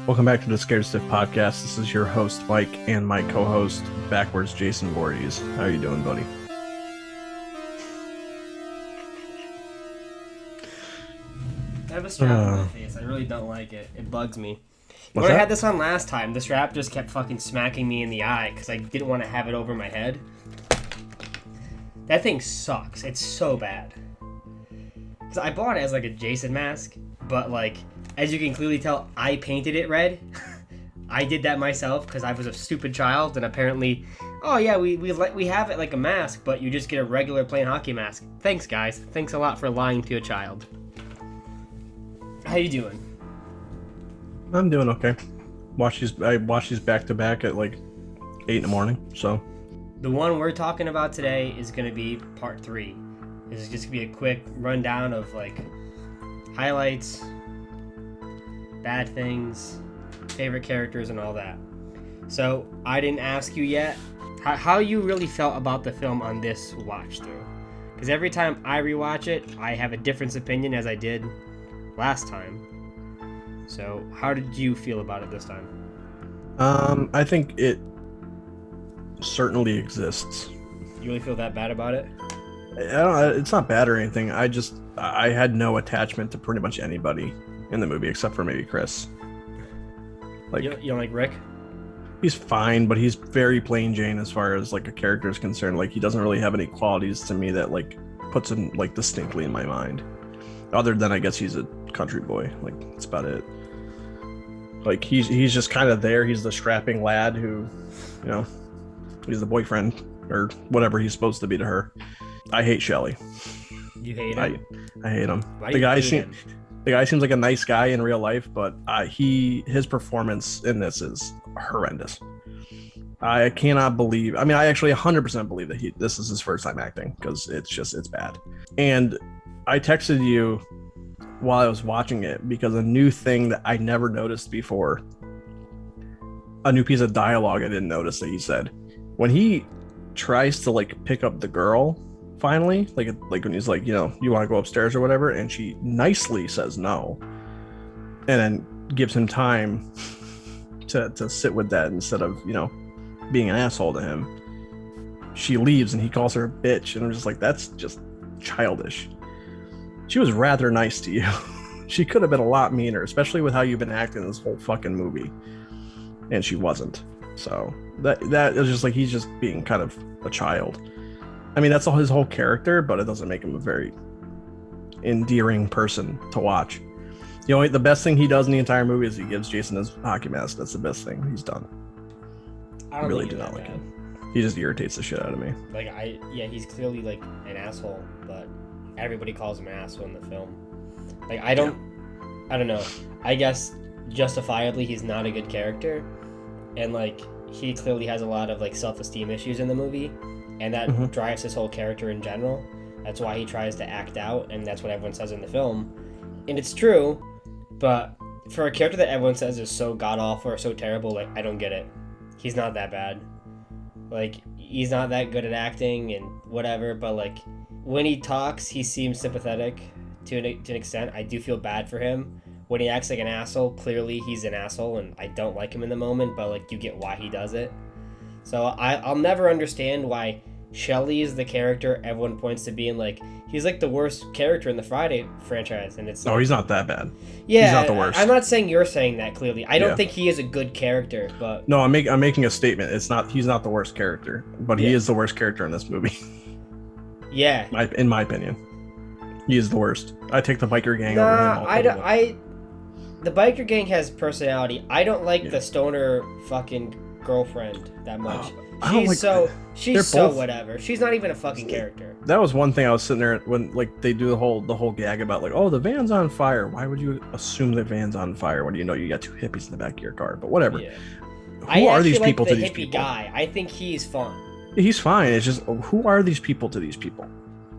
Welcome back to the Scared Stiff Podcast. This is your host, Mike, and my co-host, backwards, Jason Voorhees. How are you doing, buddy? I have a strap on my face. I really don't like it. It bugs me. When What's I that? had this on last time, the strap just kept fucking smacking me in the eye because I didn't want to have it over my head. That thing sucks. It's so bad. Because I bought it as like a Jason mask, but like, as you can clearly tell, I painted it red. I did that myself because I was a stupid child, and apparently, oh yeah, we have it like a mask, but you just get a regular plain hockey mask. Thanks, guys. Thanks a lot for lying to a child. How you doing? I'm doing okay. I watched these back to back at like 8 in the morning. So The one we're talking about today is going to be part 3. This is just going to be a quick rundown of like highlights, bad things, favorite characters, and all that. So I didn't ask you yet how you really felt about the film on this watch through. Because every time I rewatch it, I have a different opinion as I did last time. So how did you feel about it this time? I think it certainly exists. You really feel that bad about it? It's not bad or anything. I had no attachment to pretty much anybody in the movie except for maybe Chris. Like, You don't like Rick? he's fine, but he's very plain Jane as far as like a character is concerned. Like, he doesn't really have any qualities to me that like puts him like distinctly in my mind. Other than I guess he's a country boy. Like, that's about it. Like, he's just kind of there. He's the strapping lad who, you know, he's the boyfriend or whatever he's supposed to be to her. I hate Shelley. You hate him? I hate him. Why do you hate him? The guy seems like a nice guy in real life, but his performance in this is horrendous. I cannot believe. I mean, I actually 100% believe that this is his first time acting because it's bad. And I texted you while I was watching it because a new thing that I never noticed before, a new piece of dialogue I didn't notice that he said when he tries to like pick up the girl. Finally, like when he's like, you know, you want to go upstairs or whatever, and she nicely says no, and then gives him time to sit with that instead of, you know, being an asshole to him. She leaves and he calls her a bitch, and I'm just like, that's just childish. She was rather nice to you. She could have been a lot meaner, especially with how you've been acting this whole fucking movie, and she wasn't. So that is just like, he's just being kind of a child. I mean, that's all his whole character, but it doesn't make him a very endearing person to watch. The best thing he does in the entire movie is he gives Jason his hockey mask. That's the best thing he's done. I don't really think do you're not that like bad. him. He just irritates the shit out of me. Like, he's clearly like an asshole, but everybody calls him an asshole in the film. Like, I don't know. I guess justifiably he's not a good character, and like he clearly has a lot of like self-esteem issues in the movie, and that drives his whole character in general. That's why he tries to act out, and that's what everyone says in the film, and it's true. But for a character that everyone says is so god-awful or so terrible, like, I don't get it. He's not that bad. Like, he's not that good at acting and whatever, but like when he talks, he seems sympathetic to an extent. I do feel bad for him. When he acts like an asshole, clearly he's an asshole, and I don't like him in the moment, but like you get why he does it. So I'll never understand why Shelley is the character everyone points to being like, he's like the worst character in the Friday franchise, and it's No, like, he's not that bad. yeah, he's not the worst. I'm not saying you're saying that clearly. I don't Yeah. think he is a good character, but No, I'm making a statement. He's not the worst character, but he is the worst character in this movie. yeah. In my opinion, he is the worst. I take the biker gang over him. Nah, the biker gang has personality. I don't like the stoner fucking girlfriend that much. I don't like She's they're both- whatever. She's not even a fucking character. That was one thing I was sitting there when like they do the whole gag about like, oh, the van's on fire. Why would you assume the van's on fire when you know you got two hippies in the back of your car? But whatever. Yeah. Who are these like people the to these hippie people? guy. I think he's fun. He's fine. It's just, who are these people to these people?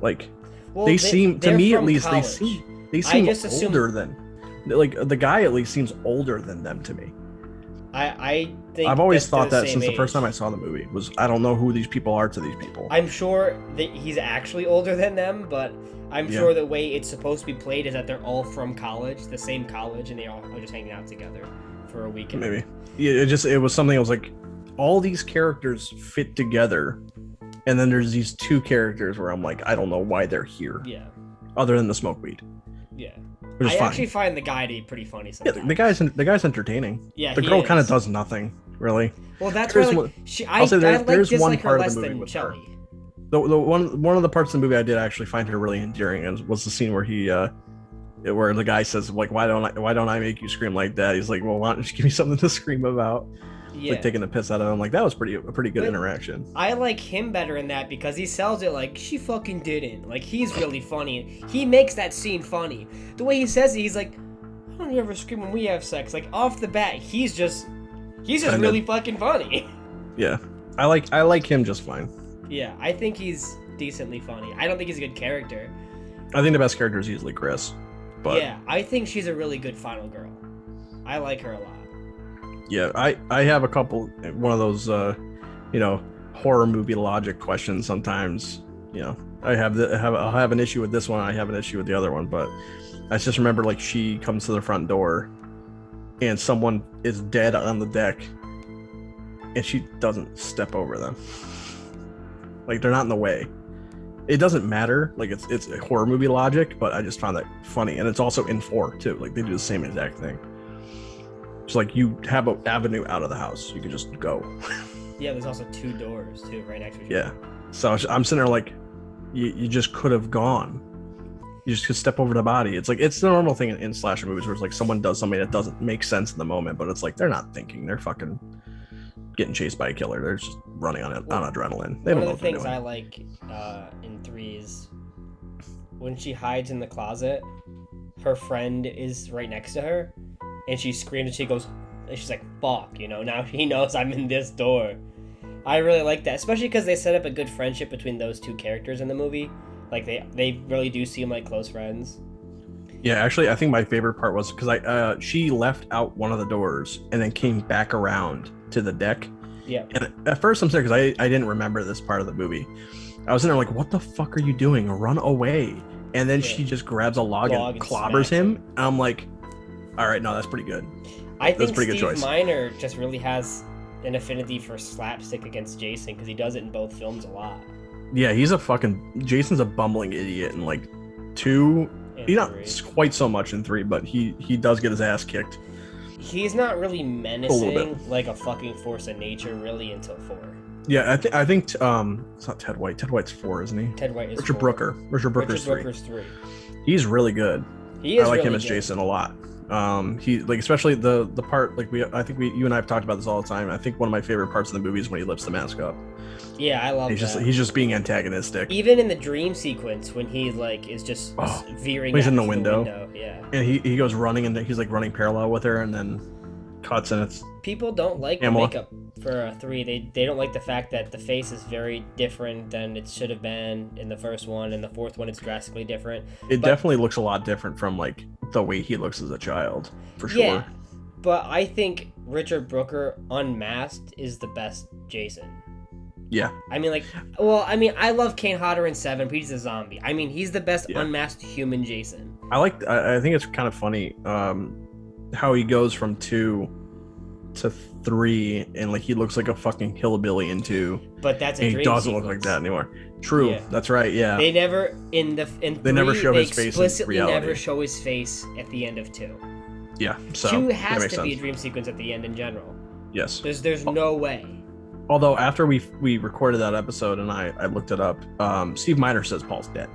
Like, Well, they seem, to they're me at from least, college. they seem just assume- older than, like, the guy at least seems older than them to me. I think I've always that thought they're that since the first age. time I saw the movie was, I don't know who these people are to these people. I'm sure that he's actually older than them, but I'm Yeah. sure the way it's supposed to be played is that they're all from college, the same college, and they all are just hanging out together. for a weekend. Maybe. Yeah, it was something. I was like, all these characters fit together, and then there's these two characters where I'm like, I don't know why they're here. Yeah. Other than the smoke weed. Yeah. Which is I fine. actually find the guy to be pretty funny Yeah, sometimes. the guy's entertaining. Yeah, the girl kind of does nothing really. Well, that's There's why one- like I'll say I like there's one dislike her part of less the movie than with her. Shelly. The one of the parts of the movie I did actually find her really endearing was the scene where where the guy says like, why don't I make you scream like that? He's like, well, why don't you give me something to scream about? Yeah. Like taking the piss out of him. Like that was a pretty good But interaction. I like him better in that because he sells it like she fucking didn't. Like he's really funny. He makes that scene funny. The way he says it, he's like, I don't ever scream when we have sex. Like off the bat, he's just Kinda. really fucking funny. Yeah, I like him just fine. Yeah, I think he's decently funny. I don't think he's a good character. I think the best character is easily Chris. But Yeah, I think she's a really good final girl. I like her a lot. yeah, I have a couple, one of those horror movie logic questions sometimes. I'll have an issue with this one, I have an issue with the other one, but I just remember like she comes to the front door and someone is dead on the deck and she doesn't step over them. Like they're not in the way. It doesn't matter, like it's a horror movie logic, but I just found that funny. And it's also in 4 too, like they do the same exact thing. It's like you have an avenue out of the house, you can just go. Yeah, there's also 2 doors too, right next to each Yeah, so I'm sitting there like, you just could have gone. You just could step over the body. It's like it's the normal thing in slasher movies where it's like someone does something that doesn't make sense in the moment, but it's like they're not thinking, they're fucking getting chased by a killer. They're just running on adrenaline. They don't know One of the what they're things doing. I like in 3 is when she hides in the closet, her friend is right next to her, and she screams and she goes, and she's like, fuck, now he knows I'm in this door. I really like that, especially because they set up a good friendship between those 2 characters in the movie. Like they really do seem like close friends. Yeah, actually, I think my favorite part was because she left out one of the doors and then came back around to the deck. Yeah. And at first I'm sorry because I didn't remember this part of the movie. I was in there like, what the fuck are you doing? Run away. And then she just grabs a log and clobbers him. And I'm like, all right, no, that's pretty good. I think pretty good Steve choice. Miner just really has an affinity for slapstick against Jason because he does it in both films a lot. Yeah, Jason's a bumbling idiot in like 2. And He's not 3. quite so much in 3, but he does get his ass kicked. He's not really A little menacing like a fucking force of nature really until 4. Yeah, I think it's not Ted White. Ted White's 4, isn't he? Ted White is Richard 4. Brooker. Richard Brooker's 3. Brooker's 3. He's really good. He is I like really him as good. Jason a lot. He like especially the part like you and I have talked about this all the time. I think one of my favorite parts of the movie is when he lifts the mask up. Yeah, I love He's that. he's just being antagonistic. Even in the dream sequence when he like is just veering When he's out in the through window. Yeah. And he goes running and he's like running parallel with her and then cuts and it's People don't like the Pamela. makeup for 3. They don't like the fact that the face is very different than it should have been in the first one, and the 4th one it's drastically different. it definitely looks a lot different from like the way he looks as a child, for sure. Yeah, but I think Richard Brooker unmasked is the best Jason. Yeah. I mean, I love Kane Hodder in 7, but he's a zombie. I mean, he's the best unmasked human Jason. I think it's kind of funny how he goes from 2 to 3 and like he looks like a fucking hillbilly in 2. But that's a and dream he doesn't look sequence. like that anymore. True. Yeah. That's right. Yeah. They never in 3, They never show his face in explicitly reality. never show his face at the end of 2. Yeah. So 2 that has makes to be a sense. dream sequence at the end in general. Yes. There's no way. Although after we recorded that episode and I looked it up, Steve Miner says Paul's dead.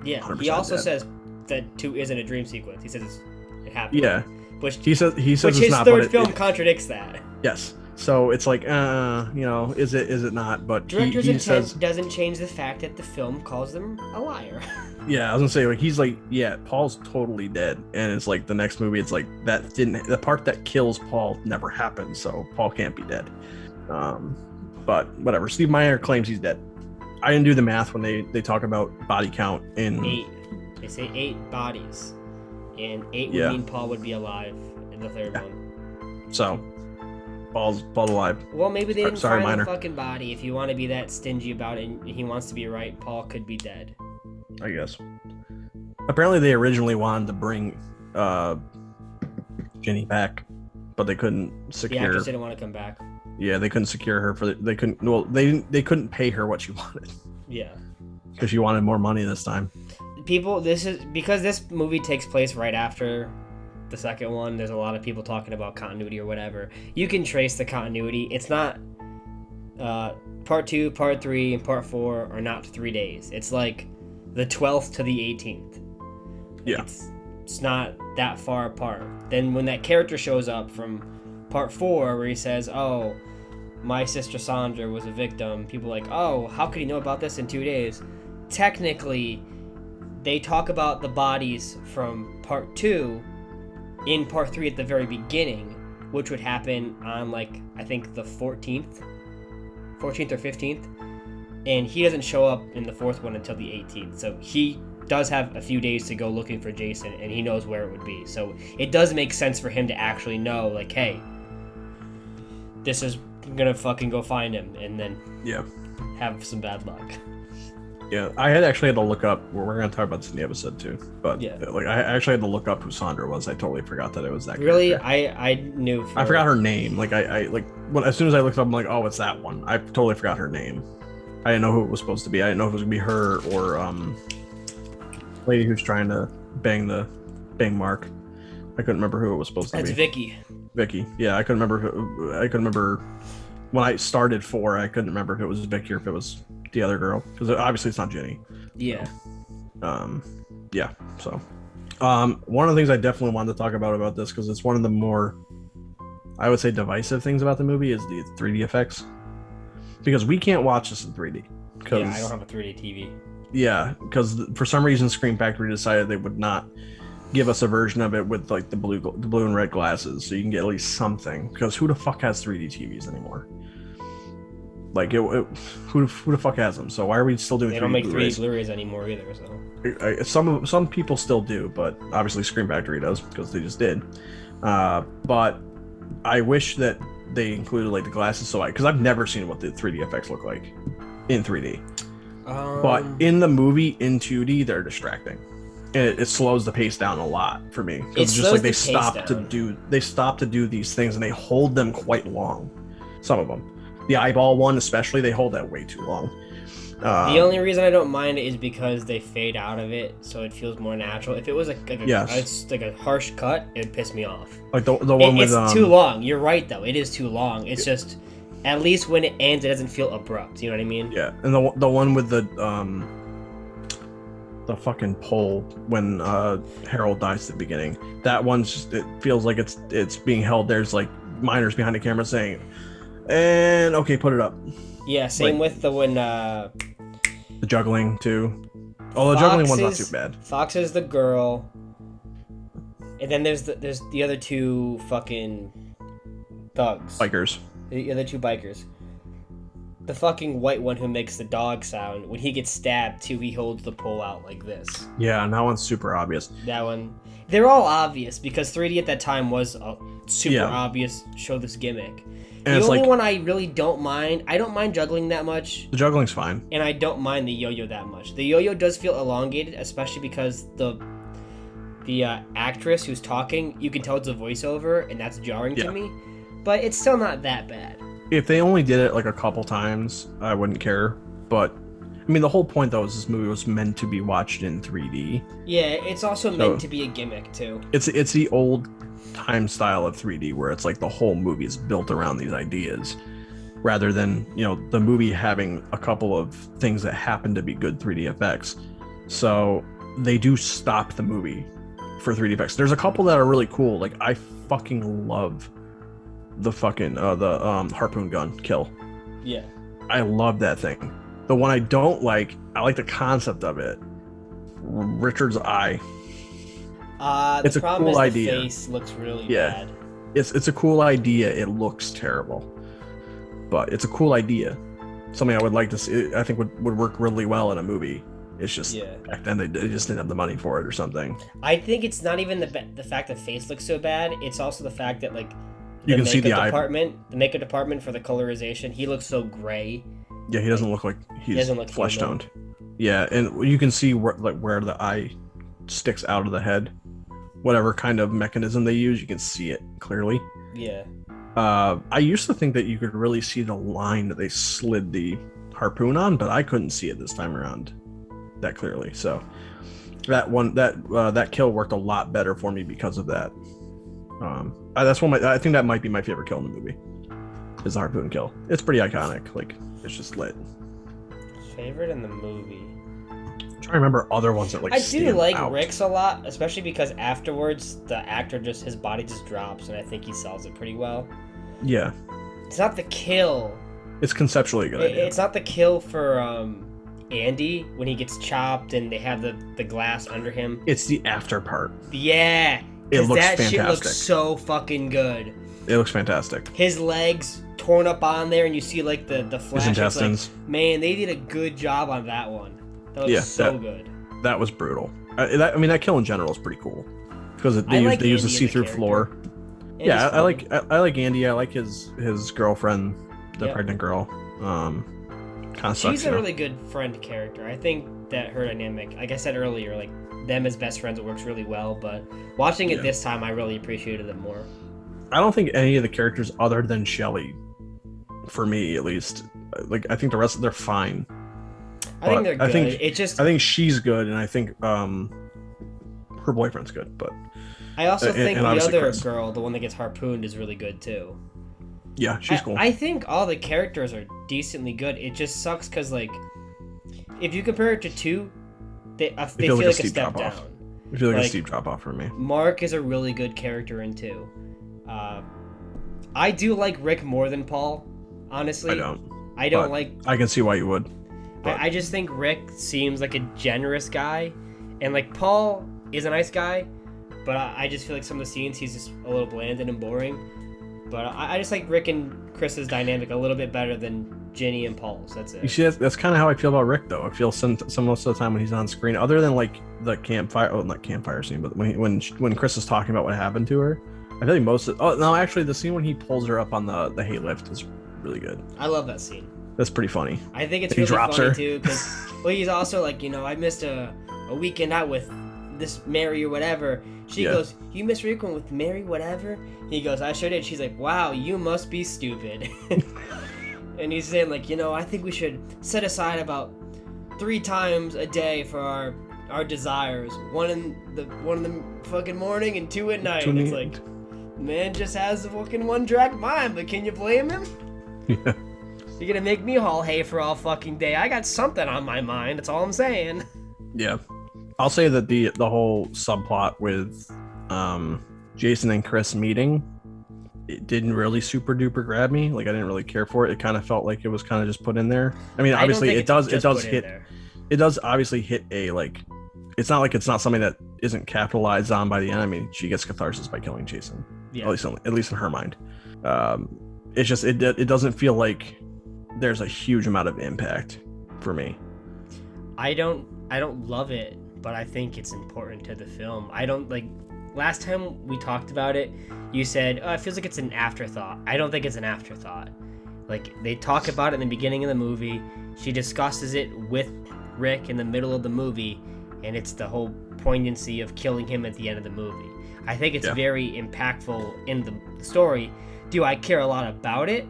Yeah. 100% He also dead. sais that 2 isn't a dream sequence. He says it happened. Yeah. Which He says which it's his not. third but film contradicts that. yes. So it's like, is it not? But Director's he intent says, doesn't change the fact that the film calls them a liar. yeah, I was gonna say like he's like, yeah, Paul's totally dead, and it's like the next movie, it's like the part that kills Paul never happened, so Paul can't be dead. But whatever. Steve Miner claims he's dead. I didn't do the math when they talk about body count in 8. They say 8 bodies, and 8 would Yeah. mean Paul would be alive in the third one. So Paul's alive. Well, maybe they didn't Sorry, find Miner. the fucking body. If you want to be that stingy about it and he wants to be right, Paul could be dead. I guess. Apparently, they originally wanted to bring Ginny back but they couldn't The secure. actress didn't want to come back. Yeah, they couldn't secure her for. They couldn't. Well, they couldn't pay her what she wanted Yeah. because she wanted more money this time. People, this is because this movie takes place right after the second one. There's a lot of people talking about continuity or whatever. You can trace the continuity. It's not part 2, part 3, and part 4 are not 3 days. It's like the 12th to the 18th. Yeah. It's not that far apart. Then when that character shows up from part 4 where he says, "Oh, my sister Sandra was a victim," people are like, "Oh, how could he know about this in 2 days?" Technically, they talk about the bodies from part 2 in part 3 at the very beginning, which would happen on, like, I think the 14th or 15th, and he doesn't show up in the fourth one until the 18th, so he does have a few days to go looking for Jason, and he knows where it would be. So it does make sense for him to actually know, like, hey, this is gonna fucking go find him, and then have some bad luck. Yeah, I had actually had to look up. Well, we're gonna talk about this in the episode too, but like I actually had to look up who Sandra was. I totally forgot that it was that. Really, character. I knew. I forgot her name. Like I like as soon as I looked up, I'm like, oh, it's that one. I totally forgot her name. I didn't know who it was supposed to be. I didn't know if it was gonna be her or lady who's trying to bang Mark. I couldn't remember who it was supposed to be. That's Vicky. Vicky. Yeah, I couldn't remember when I started 4. I couldn't remember if it was Vicky or if it was the other girl, because obviously it's not Jenny. Yeah. Yeah. So, one of the things I definitely wanted to talk about this, because it's one of the more, I would say, divisive things about the movie is the 3D effects, because we can't watch this in 3D. Yeah, I don't have a 3D TV. Yeah, because for some reason Scream Factory decided they would not give us a version of it with like the blue and red glasses, so you can get at least something. Because who the fuck has 3D TVs anymore? Like, who the fuck has them? So why are we still doing? They don't make 3D Blu-rays anymore either. So some people still do, but obviously Scream Factory does because they just did. But I wish that they included like the glasses, so because I've never seen what the 3D effects look like in 3D. But in the movie in 2D, they're distracting. It slows the pace down a lot for me. It's just like they stop to do these things, and they hold them quite long. Some of them. The eyeball one, especially, they hold that way too long. The only reason I don't mind it is because they fade out of it, so it feels more natural. If it was it's like a harsh cut, it would piss me off. Like the one with it's too long. You're right though. It is too long. It's just at least when it ends, it doesn't feel abrupt. You know what I mean? Yeah, and the one with the fucking pole when Harold dies at the beginning. That one's just, it feels like it's being held. There's like minors behind the camera saying, and okay, put it up. Yeah, same with the one. The juggling too. Oh, the juggling one's not too bad. Fox is the girl, and then there's the other two fucking thugs. Bikers. The other two bikers. The fucking white one who makes the dog sound when he gets stabbed too. He holds the pole out like this. Yeah, and that one's super obvious. That one. They're all obvious because 3D at that time was a super obvious. Show this gimmick. And the only one I really don't mind, I don't mind juggling that much. The juggling's fine. And I don't mind the yo-yo that much. The yo-yo does feel elongated, especially because the actress who's talking, you can tell it's a voiceover, and that's jarring to me. But it's still not that bad. If they only did it like a couple times, I wouldn't care. But I mean, the whole point though is this movie was meant to be watched in 3D. Yeah, it's also meant to be a gimmick too. It's the old time style of 3D where it's like the whole movie is built around these ideas, rather than the movie having a couple of things that happen to be good 3D effects. So they do stop the movie for 3D effects. There's a couple that are really cool. Like I fucking love the fucking harpoon gun kill. Yeah, I love that thing. The one I don't like, I like the concept of it. Richard's eye. It's a cool idea. The face looks really bad. It's a cool idea. It looks terrible, but it's a cool idea. Something I would like to see. I think would work really well in a movie. It's just back then they just didn't have the money for it or something. I think it's not even the fact that face looks so bad. It's also the fact that like you can see the makeup department for the colorization. He looks so gray. Yeah, he doesn't look like he's flesh toned. Yeah, and you can see where the eye sticks out of the head. Whatever kind of mechanism they use, you can see it clearly. Yeah. I used to think that you could really see the line that they slid the harpoon on, but I couldn't see it this time around that clearly. So that kill worked a lot better for me because of that. That's I think that might be my favorite kill in the movie. Is the harpoon kill. It's pretty iconic. Like, it's just lit. Favorite in the movie. I'm trying to remember other ones that like. I do like out. Rick's a lot, especially because afterwards the actor his body just drops, and I think he sells it pretty well. Yeah. It's not the kill. It's conceptually a good idea. It's not the kill for Andy when he gets chopped and they have the glass under him. It's the after part. Yeah. It looks that fantastic. Shit looks so fucking good. It looks fantastic. His legs torn up on there, and you see like the flash. His intestines. Like, man, they did a good job on that one. That looks so good. That was brutal. That kill in general is pretty cool because they use a see-through floor. Andy's I like Andy. I like his girlfriend, the pregnant girl. Kind of sucks. She's a really good friend character. I think that her dynamic, like I said earlier, like them as best friends, it works really well. But watching it this time, I really appreciated it more. I don't think any of the characters other than Shelly, for me at least, like I think the rest they're fine. I think they're good. I think she's good, and I think her boyfriend's good. But I also think the other girl, the one that gets harpooned, is really good too. Yeah, she's cool. I think all the characters are decently good. It just sucks because like, if you compare it to 2, they feel like a step down. I feel like a steep drop off for me. Mark is a really good character in 2. I do like Rick more than Paul, honestly. I don't like. I can see why you would. I just think Rick seems like a generous guy, and like Paul is a nice guy, but I just feel like some of the scenes he's just a little bland and boring. But I just like Rick and Chris's dynamic a little bit better than Ginny and Paul's. That's it. You see, that's kind of how I feel about Rick, though. I feel some most of the time when he's on screen, other than like the campfire, not campfire scene, but when Chris is talking about what happened to her, I feel like actually the scene when he pulls her up on the hay lift is really good. I love that scene. That's pretty funny. I think it's really funny too, because he's also like, I missed a weekend out with this Mary or whatever. She goes, "You missed a weekend with Mary whatever?" He goes, "I sure did." She's like, "Wow, you must be stupid." And he's saying like, I think we should set aside about 3 times a day for our desires. One in the fucking morning and 2 at night. And it's like, man just has a fucking one-track mind, but can you blame him? Yeah. You're gonna make me haul hay for all fucking day. I got something on my mind. That's all I'm saying. Yeah. I'll say that the whole subplot with Jason and Chris meeting, it didn't really super duper grab me. Like I didn't really care for it. It kind of felt like it was kind of just put in there. I mean, obviously it does obviously hit a like. It's not like it's not something that isn't capitalized on by the end. I mean, she gets catharsis by killing Jason. Yeah. At least in her mind. It's just it doesn't feel like there's a huge amount of impact for me. I don't love it, but I think it's important to the film. I don't like. Last time we talked about it, you said, "Oh, it feels like it's an afterthought." I don't think it's an afterthought. Like they talk about it in the beginning of the movie. She discusses it with Rick in the middle of the movie, and it's the whole poignancy of killing him at the end of the movie. I think it's very impactful in the story. Do I care a lot about it?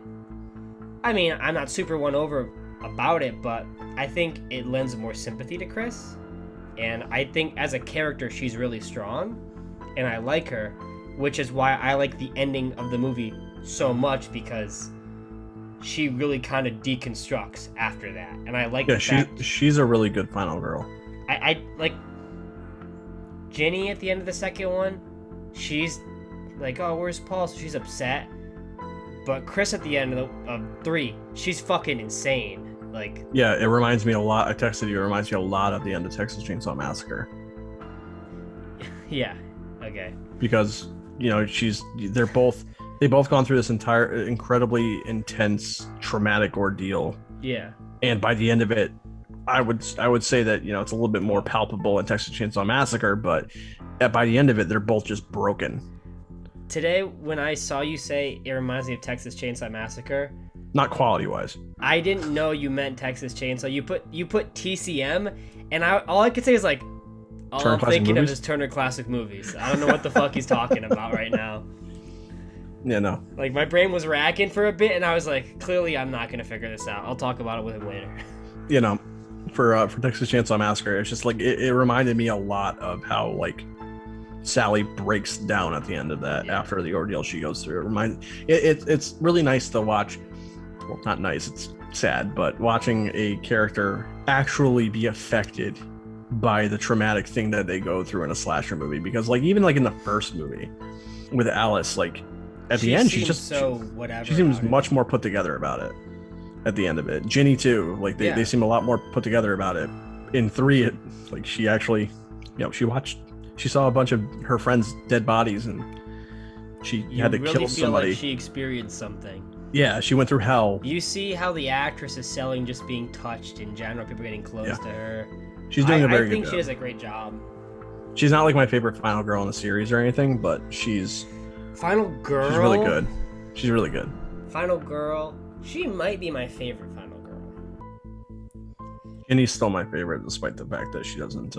I mean, I'm not super won over about it, but I think it lends more sympathy to Chris. And I think as a character, she's really strong, and I like her, which is why I like the ending of the movie so much, because she really kind of deconstructs after that. And I like she's a really good final girl. I like Ginny at the end of the second one. She's like, "Oh, where's Paul?" So she's upset. But Chris at the end of 3, she's fucking insane. Like, yeah, it reminds me a lot. I texted you. It reminds me a lot of the end of Texas Chainsaw Massacre. Yeah. Okay. Because they both gone through this entire incredibly intense traumatic ordeal. Yeah. And by the end of it, I would say that it's a little bit more palpable in Texas Chainsaw Massacre, but by the end of it, they're both just broken. Today, when I saw you say it reminds me of Texas Chainsaw Massacre, not quality-wise, I didn't know you meant Texas Chainsaw. You put TCM, and all I could say is like, all I'm thinking of is Turner Classic Movies. I don't know what the fuck he's talking about right now. Yeah, no. Like, my brain was racking for a bit, and I was like, clearly I'm not going to figure this out. I'll talk about it with him later. You know, for Texas Chainsaw Massacre, it's just like it reminded me a lot of how like Sally breaks down at the end of that after the ordeal she goes through. It's really nice to watch. Well, not nice. It's sad, but watching a character actually be affected by the traumatic thing that they go through in a slasher movie, because like even like in the first movie with Alice, like at the end she's just so whatever. She seems much more put together about it at the end of it. Ginny too, like they seem a lot more put together about it. In 3, like she actually, she saw a bunch of her friends' dead bodies and she had to kill somebody. Like she experienced something. Yeah, she went through hell. You see how the actress is selling just being touched in general, people getting close to her. She's doing a very good job. I think she does a great job. She's not like my favorite final girl in the series or anything, but she's Final Girl. She's really good. She's really good. Final Girl. She might be my favorite Final Girl. Ginny's still my favorite, despite the fact that she doesn't.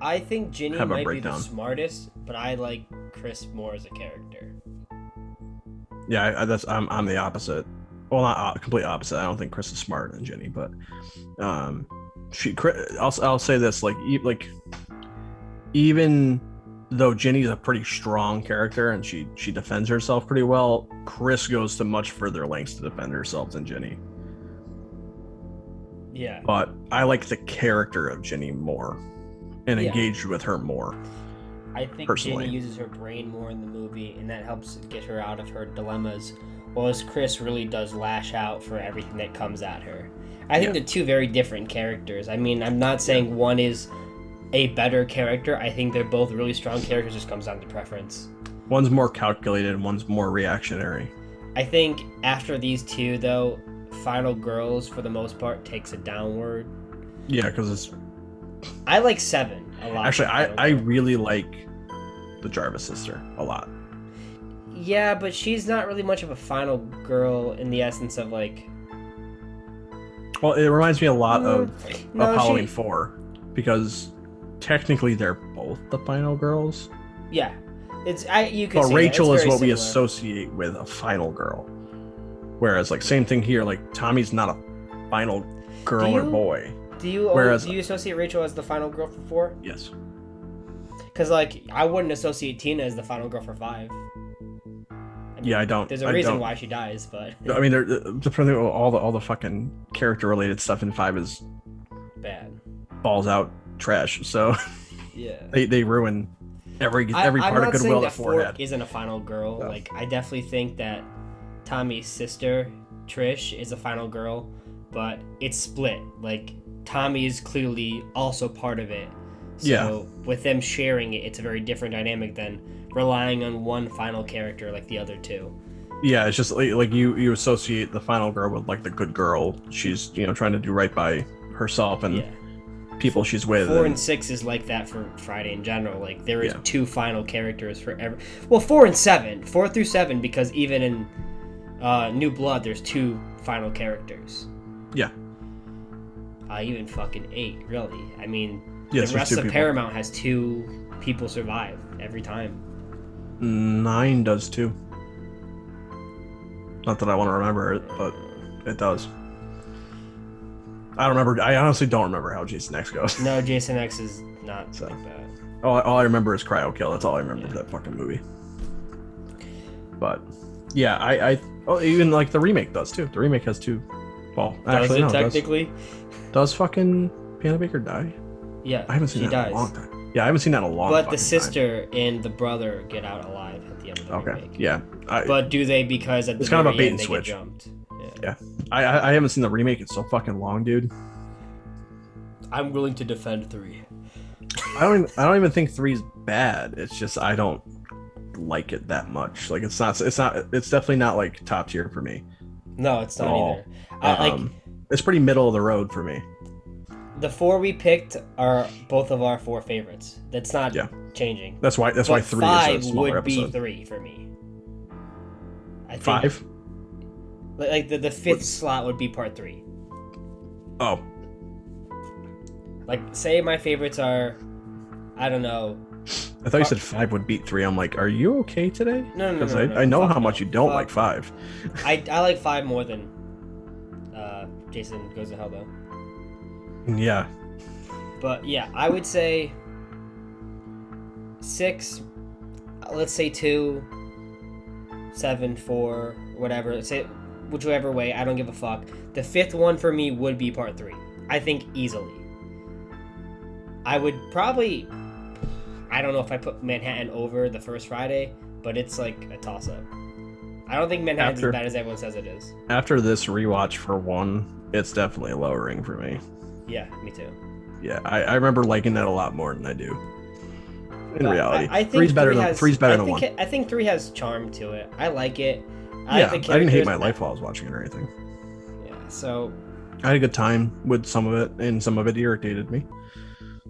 I think Ginny might be the smartest, but I like Chris more as a character. Yeah, I'm the opposite. Well, not complete opposite. I don't think Chris is smarter than Ginny, but I'll say this, like even though Ginny's a pretty strong character and she defends herself pretty well, Chris goes to much further lengths to defend herself than Ginny. Yeah. But I like the character of Ginny more and engaged with her more. I think personally. Ginny uses her brain more in the movie, and that helps get her out of her dilemmas, whereas Chris really does lash out for everything that comes at her. I think they're two very different characters. I mean, I'm not saying one is a better character. I think they're both really strong characters. Just comes down to preference. One's more calculated, and one's more reactionary. I think after these two, though, Final Girls, for the most part, takes a downward. Yeah, because it's... I like 7 a lot. Actually, I really like the Jarvis sister a lot. Yeah, but she's not really much of a final girl in the essence of, like... Well, it reminds me a lot of Halloween 4, because technically they're both the final girls. Yeah. You could but say Rachel is what similar. we associate with a final girl. Whereas, like, same thing here, like, Tommy's not a final girl or boy. Do you associate Rachel as the final girl for 4? Yes. Because, like, I wouldn't associate Tina as the final girl for 5. I mean, I don't. There's a reason why she dies, but... I mean, all the fucking character-related stuff in 5 is... bad. Balls out trash, so... Yeah. They ruin every part of goodwill that 4 had. Isn't a final girl. No. Like, I definitely think that Tommy's sister, Trish, is a final girl, but it's split. Like, Tommy is clearly also part of it. So with them sharing it, it's a very different dynamic than relying on one final character like the other two. Yeah, it's just like you associate the final girl with like the good girl. She's trying to do right by herself and people she's with. 4 and 6 is like that for Friday in general. Like there is 2 final characters for every. Well, 4 and 7, 4 through 7, because even in New Blood, there's 2 final characters. Yeah. Even fucking 8, really. I mean. Yes, the rest of Paramount has 2 people survive every time. 9 does too. Not that I want to remember it, but it does. I don't remember. I honestly don't remember how Jason X goes. No, Jason X is not like that. All I remember is Cryo Kill. That's all I remember of that fucking movie. But yeah, I even like the remake does too. The remake has 2. Well, actually, no, technically. Does fucking Hannah Baker die? Yeah, I haven't seen that in a long time. Yeah, I haven't seen that in a long time. But the sister and the brother get out alive at the end of the remake. Yeah. But do they because at the it's kind of a bait end and switch. Get jumped? Yeah. I haven't seen the remake. It's so fucking long, dude. I'm willing to defend 3. I don't even think 3's bad. It's just I don't like it that much. Like it's definitely not like top tier for me. No, it's not either. It's pretty middle of the road for me. The 4 we picked are both of our 4 favorites. That's not changing. That's why 3 is a smaller episode. 5 would be 3 for me. I think 5? Like the 5th slot would be part 3. Oh. Like say my favorites are, I don't know. I thought you said 5 would beat 3. I'm like, are you okay today? No, no, Because no, no, no. I know Fuck how much no. you don't Fuck. like 5. I like 5 more than Jason Goes to Hell, though. Yeah. But yeah, I would say 6. Let's say 2, 7, 4, whatever. Say whichever way. I don't give a fuck. The 5th one for me would be part 3. I think easily. I would probably. I don't know if I put Manhattan over the first Friday, but it's like a toss up. I don't think Manhattan's as bad as everyone says it is. After this rewatch for 1, it's definitely lowering for me. Yeah, me too. Yeah, I remember liking that a lot more than I do. In reality, I think 3's better than 1. I think 3 has charm to it. I like it. I didn't hate my life while I was watching it or anything. Yeah, so I had a good time with some of it, and some of it irritated me.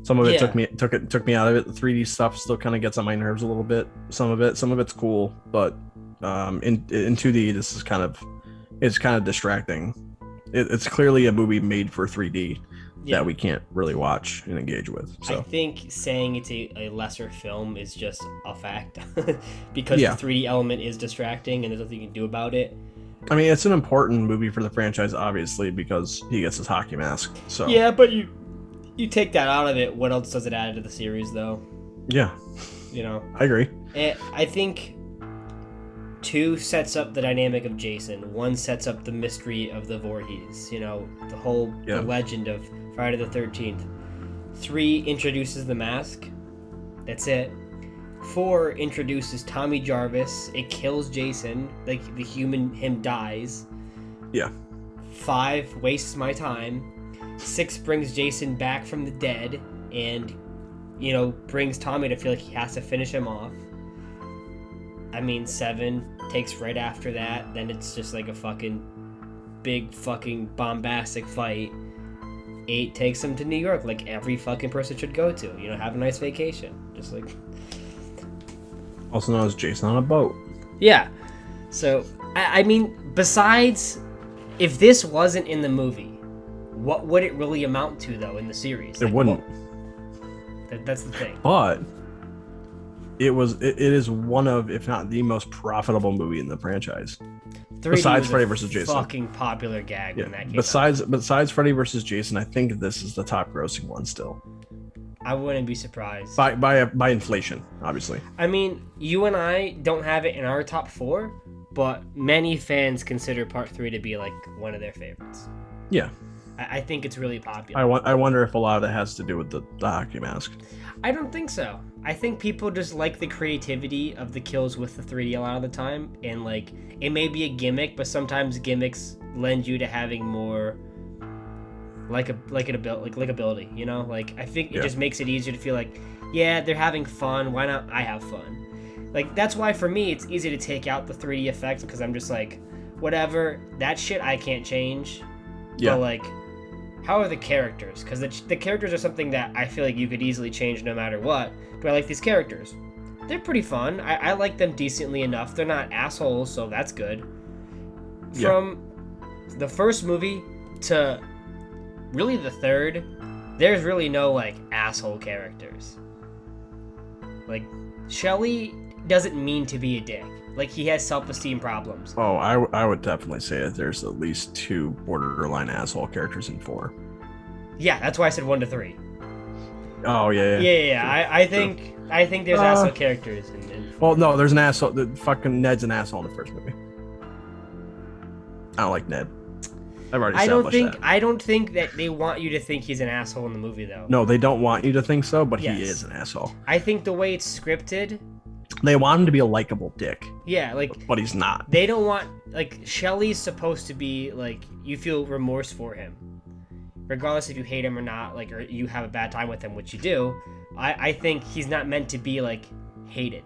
Some of it took me out of it. The 3D stuff still kind of gets on my nerves a little bit. Some of it's cool, but in 2D, this is kind of distracting. It's clearly a movie made for 3D that we can't really watch and engage with. So I think saying it's a lesser film is just a fact because the 3D element is distracting and there's nothing you can do about it. I mean, it's an important movie for the franchise, obviously, because he gets his hockey mask. So yeah, but you take that out of it, what else does it add to the series, though? Yeah. You know? I agree. I think 2 sets up the dynamic of Jason. 1 sets up the mystery of the Voorhees. You know, the legend of Friday the 13th. 3 introduces the mask. That's it. 4 introduces Tommy Jarvis. It kills Jason. Like, the human, him dies. Yeah. 5 wastes my time. 6 brings Jason back from the dead and, you know, brings Tommy to feel like he has to finish him off. I mean, 7 takes right after that. Then it's just like a fucking big fucking bombastic fight. 8 takes him to New York like every fucking person should go to. You know, have a nice vacation. Just like... Also known as Jason on a boat. Yeah. So, I mean, besides, if this wasn't in the movie, what would it really amount to, though, in the series? It wouldn't. That's the thing. But it is one of, if not the most profitable movie in the franchise. Besides Freddy vs. Jason. Fucking popular gag when that came out. Besides Freddy vs. Jason, I think this is the top grossing one still. I wouldn't be surprised. By inflation, obviously. I mean, you and I don't have it in our top 4, but many fans consider Part 3 to be like one of their favorites. Yeah. I think it's really popular. I wonder if a lot of that has to do with the hockey mask. I don't think so. I think people just like the creativity of the kills with the 3D a lot of the time, and like it may be a gimmick, but sometimes gimmicks lend you to having more likability, you know? Like I think it just makes it easier to feel like, yeah, they're having fun. Why not I have fun? Like that's why for me it's easy to take out the 3D effects because I'm just like, whatever, that shit I can't change. Yeah. But like, how are the characters? Because the characters are something that I feel like you could easily change no matter what. But I like these characters. They're pretty fun. I like them decently enough. They're not assholes, so that's good. From the first movie to really the third, there's really no like asshole characters. Like Shelly doesn't mean to be a dick. Like he has self-esteem problems. Oh, I would definitely say that there's at least 2 borderline asshole characters in 4. Yeah, that's why I said 1 to 3. Oh yeah. Yeah. I think there's asshole characters in Well, no, there's an asshole. The fucking Ned's an asshole in the first movie. I don't like Ned. I've already established that. I don't think that they want you to think he's an asshole in the movie, though. No, they don't want you to think so, but he is an asshole. I think the way it's scripted, they want him to be a likable dick. Yeah, like... But he's not. They don't want... Like, Shelly's supposed to be, like, you feel remorse for him. Regardless if you hate him or not, like, or you have a bad time with him, which you do. I think he's not meant to be, like, hated.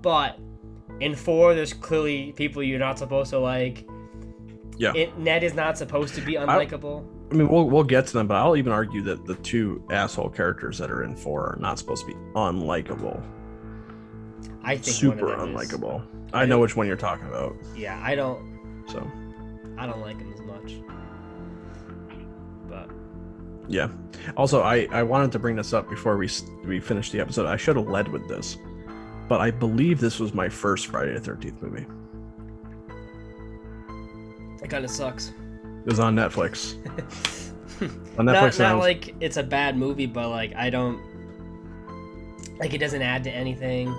But in 4, there's clearly people you're not supposed to like. Yeah. Ned is not supposed to be unlikable. I mean, we'll get to them, but I'll even argue that the 2 asshole characters that are in 4 are not supposed to be unlikable. I think super unlikable. I know which one you're talking about. Yeah, I don't. So. I don't like him as much. But Yeah. Also, I wanted to bring this up before we finish the episode. I should have led with this, but I believe this was my first Friday the 13th movie. It kind of sucks. It was on Netflix. On Netflix, not like it's a bad movie, but like I don't like it doesn't add to anything.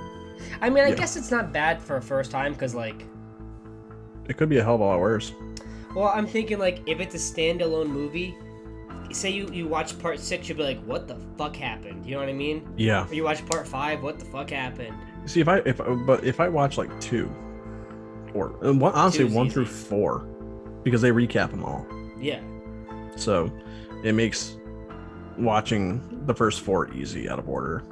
I mean, I guess it's not bad for a first time because like it could be a hell of a lot worse. Well, I'm thinking like if it's a standalone movie, say you watch part 6, you'll be like, what the fuck happened? You know what I mean? Yeah. Or you watch part 5, what the fuck happened? See, if I watch like 2, or honestly 1 through 4, because they recap them all. Yeah. So it makes watching the first 4 easy out of order.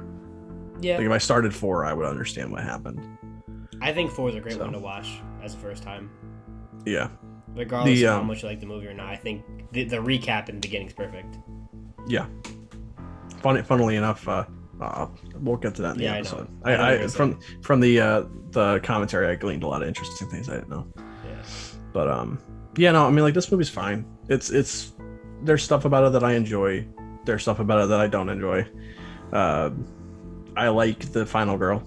Yeah. Like if I started 4, I would understand what happened. I think 4 is a great one to watch as a first time. Yeah. Regardless of how much you like the movie or not, I think the recap in the beginning is perfect. Yeah. Funnily enough, we'll get to that in the episode. I from the commentary, I gleaned a lot of interesting things I didn't know. Yeah. But yeah, no, I mean, like, this movie's fine. It's there's stuff about it that I enjoy. There's stuff about it that I don't enjoy. I like the final girl.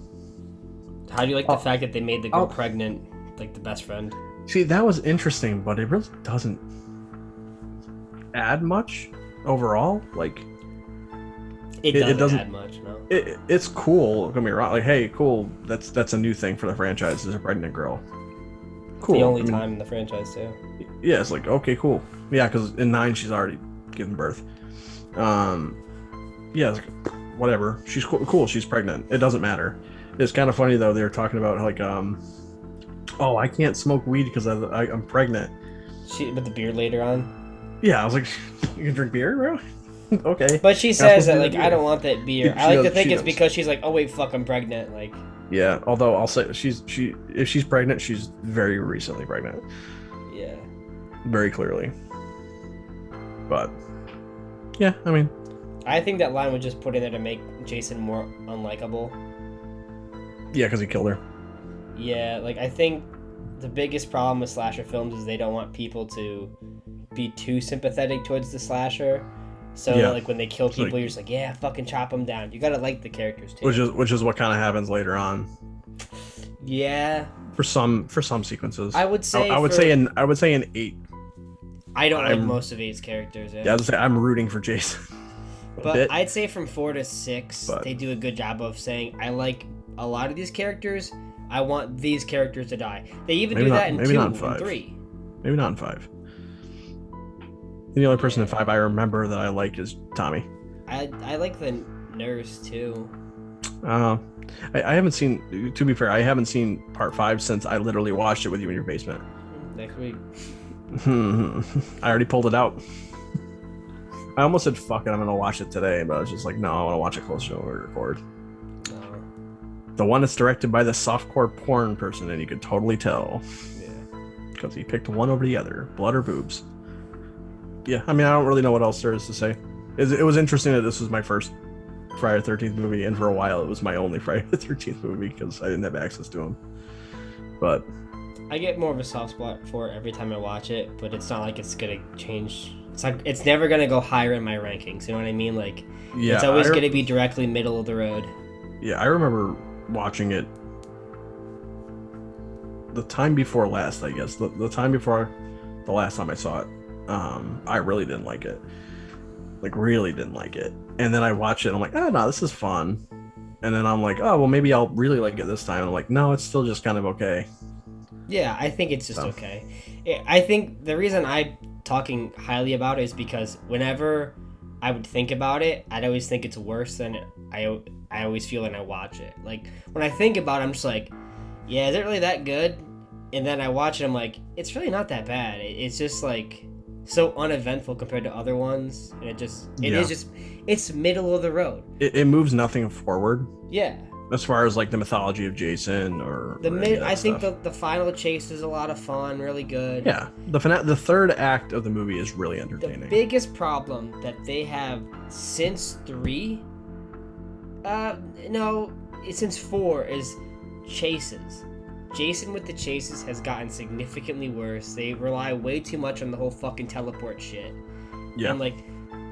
How do you like the fact that they made the girl pregnant, like the best friend? See, that was interesting, but it really doesn't add much overall. Like, it doesn't add much. No, it's cool. Don't get me wrong. Like, hey, cool. That's a new thing for the franchise. Is a pregnant girl. Cool. The only time in the franchise too. Yeah, it's like, okay, cool. Yeah, because in 9 she's already given birth. Yeah, it's like, whatever. She's cool. She's pregnant. It doesn't matter. It's kind of funny though. They were talking about like oh, I can't smoke weed because I'm pregnant. She with the beard later on. Yeah, I was like, you can drink beer, bro? Okay. But she says that like, I don't want that beer. I like to think it's because she's like, oh wait, fuck, I'm pregnant. Like. Yeah, although I'll say if she's pregnant, she's very recently pregnant. Yeah. Very clearly. But yeah, I mean, I think that line was just put in there to make Jason more unlikable. Yeah, because he killed her. Yeah, like I think the biggest problem with slasher films is they don't want people to be too sympathetic towards the slasher. So like when they kill people, you're just like, yeah, fucking chop them down. You gotta like the characters too. Which is what kind of happens later on. Yeah. For some sequences. I would say. I would say in 8. I don't like most of 8's characters. Yeah, I would say I'm rooting for Jason. But I'd say from 4 to 6, they do a good job of saying, I like a lot of these characters. I want these characters to die. They even do that in 2 and 3. Maybe not in 5. The only person in 5 I remember that I like is Tommy. I like the nurse too. I haven't seen. To be fair, I haven't seen part 5 since I literally watched it with you in your basement. Next week. I already pulled it out. I almost said fuck it, I'm gonna watch it today, but I was just like, no, I want to watch it closer to when we record. The one that's directed by the softcore porn person, and you could totally tell. Yeah. Because he picked one over the other, blood or boobs. Yeah, I mean, I don't really know what else there is to say. It was interesting that this was my first Friday the 13th movie, and for a while it was my only Friday the 13th movie because I didn't have access to them. But I get more of a soft spot for it every time I watch it, but it's not like it's gonna change. It's never gonna go higher in my rankings. You know what I mean? Like, yeah, it's always gonna be directly middle of the road. Yeah, I remember watching it the time before last, I guess. The time before the last time I saw it, I really didn't like it. Like, really didn't like it. And then I watched it and I'm like, oh, no, this is fun. And then I'm like, oh, well, maybe I'll really like it this time. And I'm like, no, it's still just kind of okay. Yeah, I think it's just okay. I think the reason I'm talking highly about it is because whenever I would think about it, I'd always think it's worse than I always feel when I watch it. Like, when I think about it, I'm just like, yeah, is it really that good? And then I watch it, I'm like, it's really not that bad. It's just, like, so uneventful compared to other ones. And it's middle of the road. It moves nothing forward. Yeah. As far as, like, the mythology of Jason or I think the final chase is a lot of fun, really good. Yeah. The third act of the movie is really entertaining. The biggest problem that they have since 3... no, since 4 is chases. Jason with the chases has gotten significantly worse. They rely way too much on the whole fucking teleport shit. Yeah. And, like,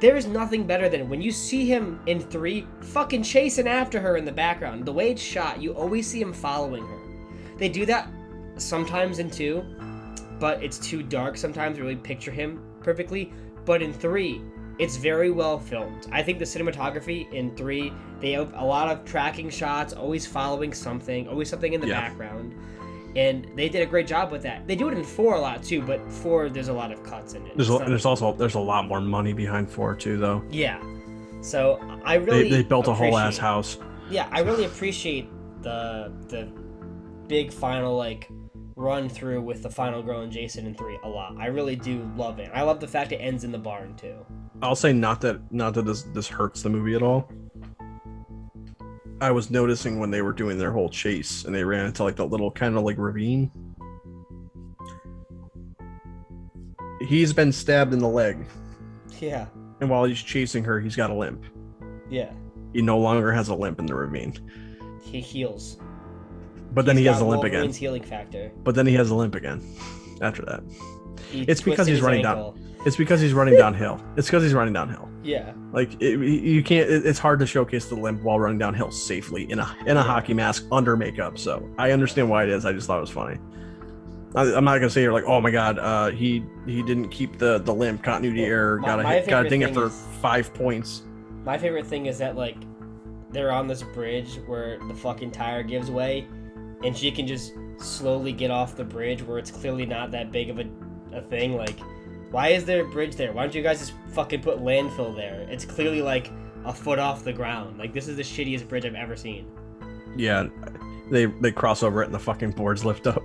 there is nothing better than when you see him in 3 fucking chasing after her in the background. The way it's shot, you always see him following her. They do that sometimes in 2, but it's too dark sometimes to really picture him perfectly. But in 3, it's very well filmed. I think the cinematography in 3, they have a lot of tracking shots, always following something, always something in the background. And they did a great job with that. They do it in 4 a lot too, but 4 there's a lot of cuts in it. There's a lot more money behind 4 too, though. Yeah. So I really they built a whole ass house. Yeah, I really appreciate the big final like run through with the final girl and Jason in 3 a lot. I really do love it. I love the fact it ends in the barn too. I'll say not that this hurts the movie at all. I was noticing when they were doing their whole chase and they ran into like the little kind of like ravine. He's been stabbed in the leg. Yeah. And while he's chasing her, he's got a limp. Yeah. He no longer has a limp in the ravine. He heals. But then he has a limp again. Healing factor. But then he has a limp again after that. It's because he's running down. It's because he's running downhill. It's because he's running downhill. Yeah. Like you can't. It's hard to showcase the limp while running downhill safely in a hockey mask under makeup. So I understand why it is. I just thought it was funny. I'm not gonna say you're like, oh my god, he didn't keep the limp, continuity error, gotta ding it for 5 points. My favorite thing is that like they're on this bridge where the fucking tire gives way, and she can just slowly get off the bridge where it's clearly not that big of a thing. Like, why is there a bridge there? Why don't you guys just fucking put landfill there? It's clearly like a foot off the ground. Like, this is the shittiest bridge I've ever seen. Yeah, they cross over it and the fucking boards lift up.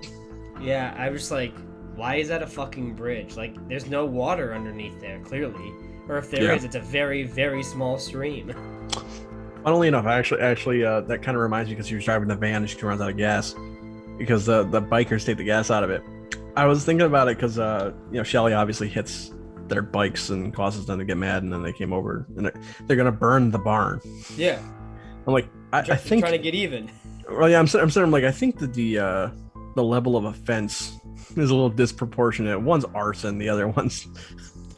Yeah, I was like, why is that a fucking bridge? Like, there's no water underneath there, clearly. Or if there is, it's a very, very small stream. Funnily enough, actually, that kind of reminds me because she was driving the van and she runs out of gas because the bikers take the gas out of it. I was thinking about it because Shelly obviously hits their bikes and causes them to get mad, and then they came over and they're gonna burn the barn. Yeah, I'm like, I think trying to get even. Well, yeah, I'm like, I think that the level of offense is a little disproportionate. One's arson, the other one's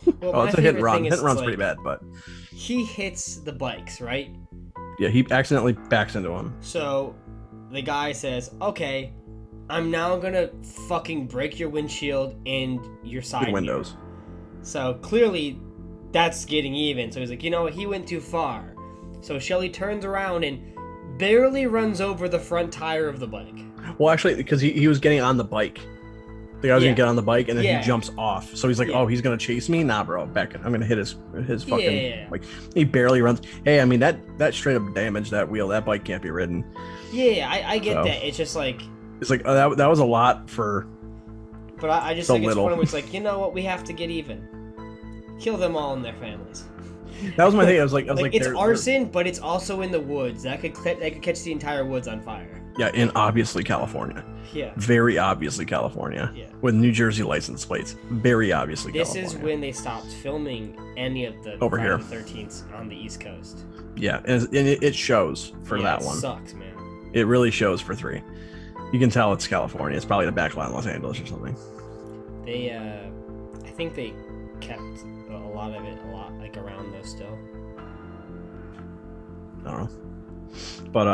it's a hit and run. Hit and run's pretty bad, but he hits the bikes, right? Yeah, he accidentally backs into him. So the guy says, okay, I'm now gonna fucking break your windshield and your side windows. Mirror. So clearly that's getting even. So he's like, you know what, he went too far. So Shelly turns around and barely runs over the front tire of the bike. Well, actually, because he was getting on the bike. The guy was gonna get on the bike and then he jumps off. So he's like, oh, he's gonna chase me? Nah, bro, back. I'm gonna hit his fucking like. He barely runs. Hey, I mean that straight up damaged that wheel. That bike can't be ridden. Yeah, I get that. It's just like that was a lot for. But I just think it's funny. It's like, you know what? We have to get even. Kill them all and their families. That was my thing. I was like, it's arson, but it's also in the woods. That could catch the entire woods on fire. Yeah, in obviously California. Yeah. Very obviously California. Yeah. With New Jersey license plates. Very obviously California. This is when they stopped filming any of the over here. The 13th on the East Coast. Yeah, and it shows for that one. It sucks, man. It really shows for 3. You can tell it's California. It's probably the backlot in Los Angeles or something. They, I think they kept a lot of it like around though still. I don't know. But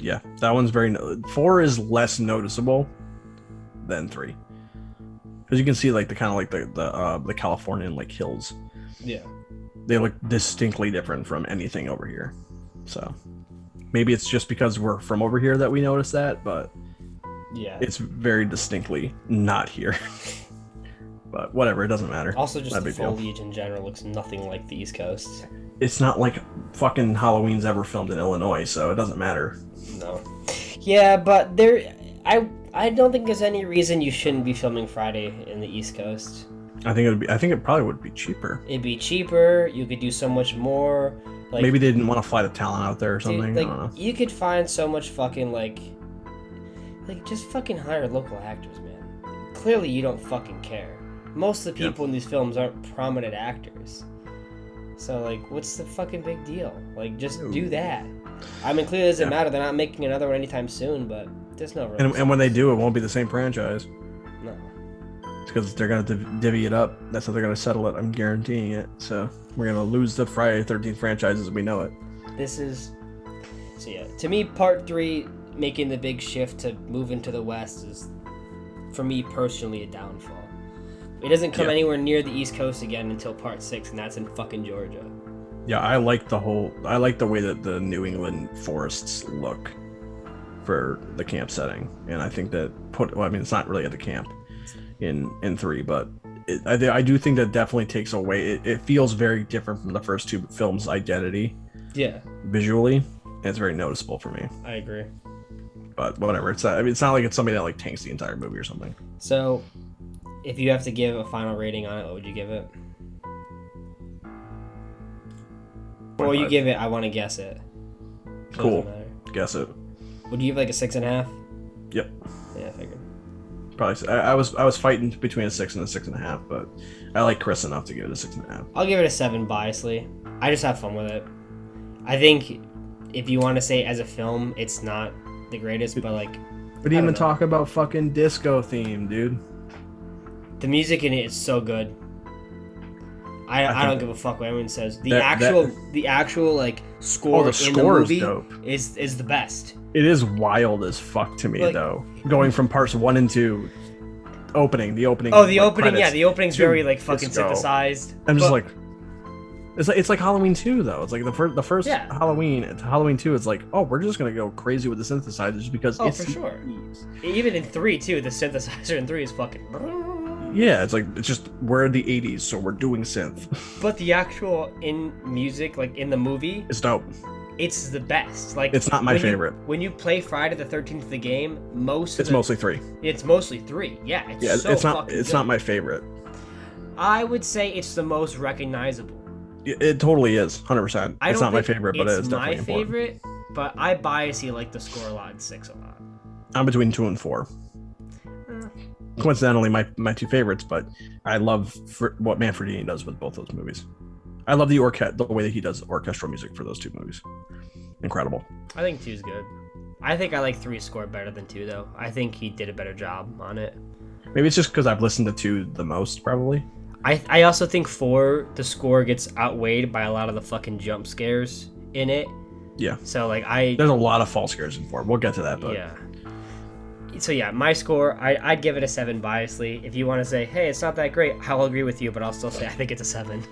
yeah, that one's 4 is less noticeable than 3 because you can see like the kind of like the Californian like hills. Yeah, they look distinctly different from anything over here. So maybe it's just because we're from over here that we notice that, but yeah, it's very distinctly not here. But whatever, it doesn't matter. Also, just the foliage in general looks nothing like the East Coast. It's not like fucking Halloween's ever filmed in Illinois, so it doesn't matter. No. Yeah, but I don't think there's any reason you shouldn't be filming Friday in the East Coast. I think it probably would be cheaper. It'd be cheaper. You could do so much more. Like, maybe they didn't want to fly the talent out there or something. Dude, I don't know. You could find so much fucking like just fucking hire local actors, man. Clearly, you don't fucking care. Most of the people in these films aren't prominent actors. So, like, what's the fucking big deal? Like, just do that. I mean, clearly it doesn't matter. They're not making another one anytime soon, but there's no real and when they do, it won't be the same franchise. No. because they're gonna divvy it up. That's how they're gonna settle it. I'm guaranteeing it. So we're gonna lose the Friday the 13th franchise as we know it. So yeah, to me, part 3 making the big shift to move into the West is, for me personally, a downfall. It doesn't come anywhere near the East Coast again until part 6, and that's in fucking Georgia. Yeah, I like the way that the New England forests look for the camp setting, and I think that it's not really at the camp in 3, but I do think that definitely takes away. It feels very different from the first 2 films' identity. Yeah. Visually, and it's very noticeable for me. I agree. But whatever. It's not like it's somebody that like tanks the entire movie or something. So, if you have to give a final rating on it, what would you give it? Or you give it, I want to guess it. Cool. Guess it. Would you give like a 6.5? Yep. Yeah, I figured. Probably. I was fighting between a 6 and a 6.5, but I like Chris enough to give it a 6.5. I'll give it a 7 biasly. I just have fun with it. I think if you want to say as a film, it's not the greatest, but like. But even talk about fucking disco theme, dude. The music in it is so good. I don't give a fuck what anyone says. The actual like score in the movie is the best. It is wild as fuck to me though. Going from parts 1 and 2, the opening. Oh, the opening, yeah, the opening's very like fucking synthesized. I'm just like, it's like Halloween 2 though. It's like the first Halloween 2. It's like, oh, we're just gonna go crazy with the synthesizers because it's for sure. Even in 3 too, the synthesizer in 3 is fucking. Yeah, it's just we're in the 80s, so we're doing synth. But the actual in music, like in the movie, it's dope. It's the best. Like it's not my favorite. When you play Friday the 13th, the game, it's mostly 3. It's mostly 3. Yeah, it's not my favorite. I would say it's the most recognizable. It totally is, 100%. It's not my favorite, but it is definitely important. It's my favorite, but I biasly like the score a lot and 6 a lot. I'm between 2 and 4. Coincidentally, my 2 favorites, but I love what Manfredini does with both those movies. I love the way that he does orchestral music for those 2 movies. Incredible. I think 2's good. I think I like 3's score better than 2, though. I think he did a better job on it. Maybe it's just because I've listened to 2 the most, probably. I also think 4, the score gets outweighed by a lot of the fucking jump scares in it. Yeah. So, like, there's a lot of false scares in 4. We'll get to that, but... Yeah. So yeah, my score, I'd give it a 7 biasly. If you want to say, hey, it's not that great, I'll agree with you, but I'll still say I think it's a 7.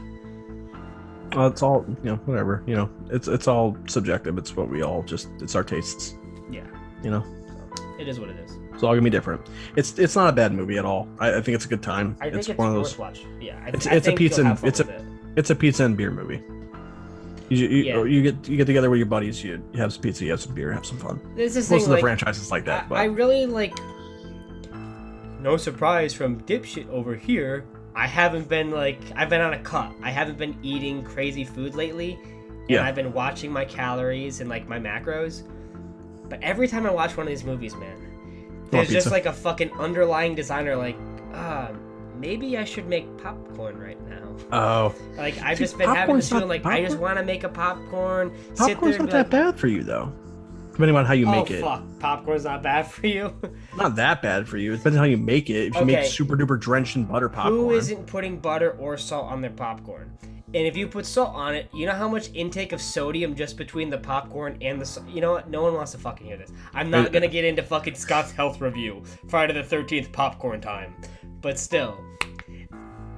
Well, it's all, whatever, it's all subjective. It's what we all it's our tastes. Yeah. So it is what it is. It's all gonna be different. It's not a bad movie at all. I think it's a good time. I think it's one of those. Watch. Yeah. It's a pizza and beer movie. You get together with your buddies. You have some pizza, you have some beer, have some fun. Most of the franchises like that. I really like. No surprise from dipshit over here. I've been on a cut. I haven't been eating crazy food lately, and I've been watching my calories and like my macros. But every time I watch one of these movies, man, there's just like a fucking underlying designer like, maybe I should make popcorn right now. Oh. Like, I've just been having this feeling like, I just want to make a popcorn. Popcorn's not that bad for you, though. Depending on how you make it. Oh, fuck. Popcorn's not bad for you? Not that bad for you. It depends on how you make it. If you make super duper drenched in butter popcorn. Who isn't putting butter or salt on their popcorn? And if you put salt on it, you know how much intake of sodium just between the popcorn and the salt? You know what? No one wants to fucking hear this. I'm not going to get into fucking Scott's health review. Friday the 13th popcorn time. But still.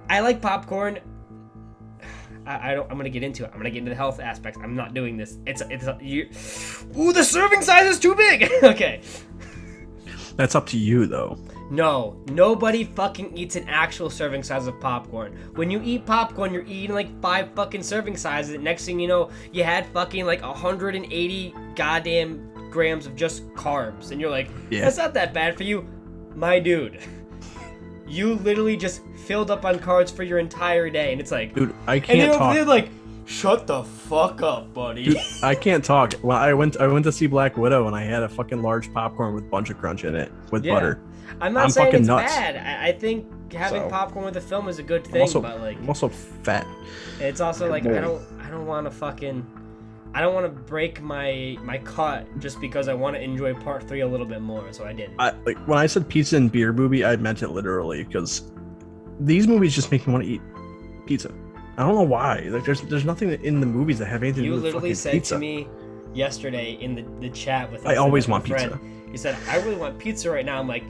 I like popcorn. I'm gonna get into it. I'm gonna get into the health aspects. I'm not doing this. Ooh, the serving size is too big. Okay. That's up to you, though. No, nobody fucking eats an actual serving size of popcorn. When you eat popcorn, you're eating like 5 fucking serving sizes. And next thing you know, you had fucking like 180 goddamn grams of just carbs, and you're like, that's not that bad for you, my dude. You literally just filled up on carbs for your entire day, and it's like, dude, I can't talk. They're like, shut the fuck up, buddy. Dude, I can't talk. Well, I went to see Black Widow, and I had a fucking large popcorn with a bunch of crunch in it with butter. I'm not saying it's bad. I think having popcorn with a film is a good thing, but like, I'm also fat. It's also like I don't want to fucking. I don't want to break my cut just because I want to enjoy part 3 a little bit more, so I didn't. When I said pizza and beer movie, I meant it literally because these movies just make me want to eat pizza. I don't know why. Like there's nothing in the movies that have anything to You do with literally fucking said pizza. to me yesterday in the chat with us I always and want my friend, pizza. You said, I really want pizza right now. I'm like,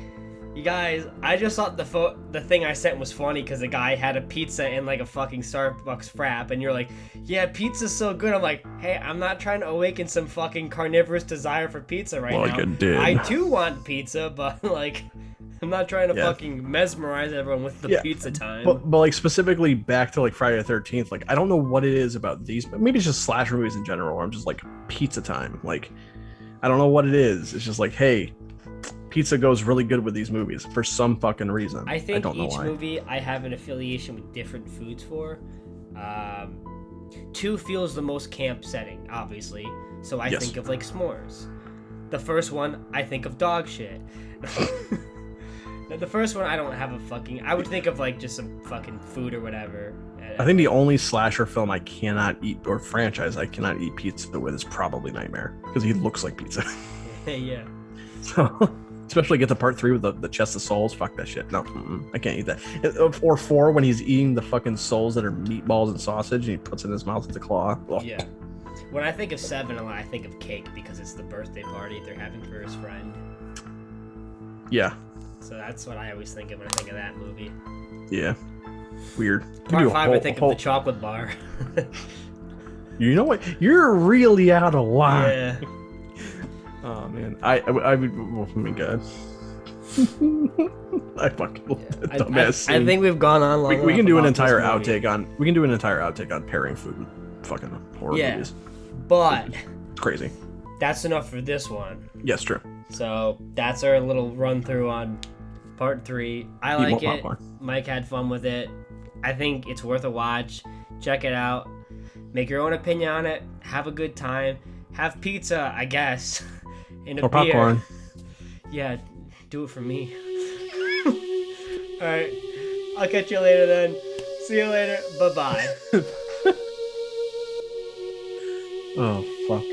you guys, I just thought the thing I sent was funny because the guy had a pizza and like a fucking Starbucks frap, and you're like, yeah, pizza's so good. I'm like, hey, I'm not trying to awaken some fucking carnivorous desire for pizza right Like now. it did. I too want pizza, but like, I'm not trying to fucking mesmerize everyone with the pizza time. But like specifically back to like Friday the 13th, like I don't know what it is about these, but maybe it's just slasher movies in general where I'm just like pizza time. Like I don't know what it is. It's just like, hey, pizza goes really good with these movies for some fucking reason. I think don't know each why. movie I have an affiliation with different foods for. 2 feels the most camp setting, obviously, so I think of like s'mores. The first one, I think of dog shit. The first one, I don't have a fucking... I would think of like just some fucking food or whatever. I think the only slasher film I cannot eat, or franchise I cannot eat pizza with, is probably Nightmare, because he looks like pizza. Yeah. So, especially get to part 3 with the chest of souls. Fuck that shit. No, I can't eat that. Or 4 when he's eating the fucking souls that are meatballs and sausage, and he puts it in his mouth with the claw. Ugh. Yeah. When I think of 7, I think of cake because it's the birthday party they're having for his friend. Yeah. So that's what I always think of when I think of that movie. Yeah. Weird. Part 5, I think of the chocolate bar. You know what? You're really out of line. Yeah. Oh man, I would. Oh my god. I fucking love that dumbass scene. I think we've gone on long. We can do an enough entire about this movie. outtake on. We can do an entire outtake on pairing food with fucking horror movies. But It's crazy. that's enough for this one. Yes, true. So that's our little run through on part 3. I Eat like more it. popcorn. Mike had fun with it. I think it's worth a watch. Check it out. Make your own opinion on it. Have a good time. Have pizza, I guess. And a Or beer. popcorn. Yeah, do it for me. Alright. I'll catch you later then. See you later. Bye-bye. Oh fuck.